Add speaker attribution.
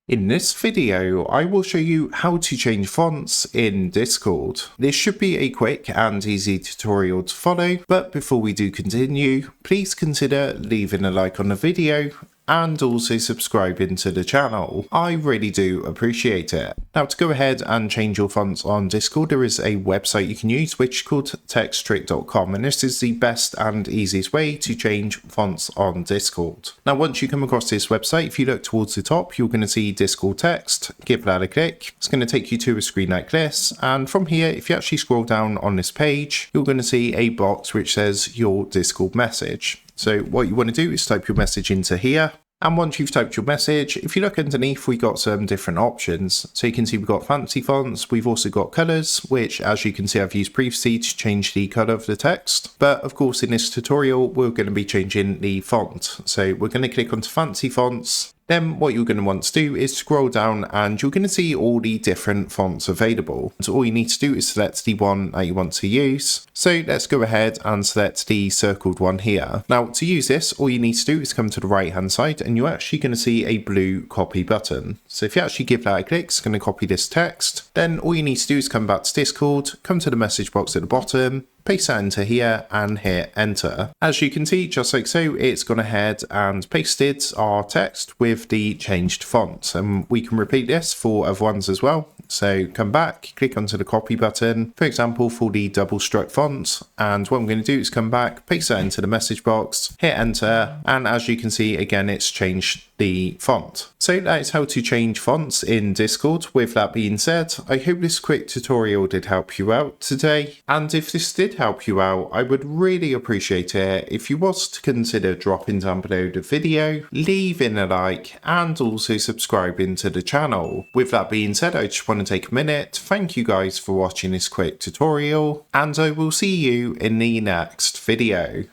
Speaker 1: In this video, I will show you how to change fonts in Discord. This should be a quick and easy tutorial to follow, but before we do continue, please consider leaving a like on the video and also subscribing to the channel. I really do appreciate it. Now, to go ahead and change your fonts on Discord, there is a website you can use which is called techtutor.com, and this is the best and easiest way to change fonts on Discord. Now, once you come across this website, if you look towards the top, you're going to see Discord text. Give that a click. It's going to take you to a screen like this, and from here, if you actually scroll down on this page, you're going to see a box which says your Discord message. So what you want to do is type your message into here. And once you've typed your message, if you look underneath, we've got some different options. So you can see we've got fancy fonts, we've also got colours, which as you can see I've used previously to change the colour of the text. But of course in this tutorial, we're going to be changing the font. So we're going to click onto fancy fonts. Then what you're going to want to do is scroll down and you're going to see all the different fonts available. So all you need to do is select the one that you want to use. So let's go ahead and select the circled one here. Now to use this, all you need to do is come to the right hand side and you're actually going to see a blue copy button. So if you actually give that a click, it's going to copy this text. Then all you need to do is come back to Discord, come to the message box at the bottom, paste that into here and hit enter. As you can see, just like so, it's gone ahead and pasted our text with the changed font, and we can repeat this for other ones as well. So come back, click onto the copy button, for example for the double struck font, and what I'm going to do is come back, paste that into the message box, hit enter, and as you can see again it's changed the font. So that is how to change fonts in Discord. With that being said, I hope this quick tutorial did help you out today, and if this did help you out, I would really appreciate it if you was to consider dropping down below the video, leaving a like, and also subscribing to the channel. With that being said, I just want to take a minute to thank you guys for watching this quick tutorial, and I will see you in the next video.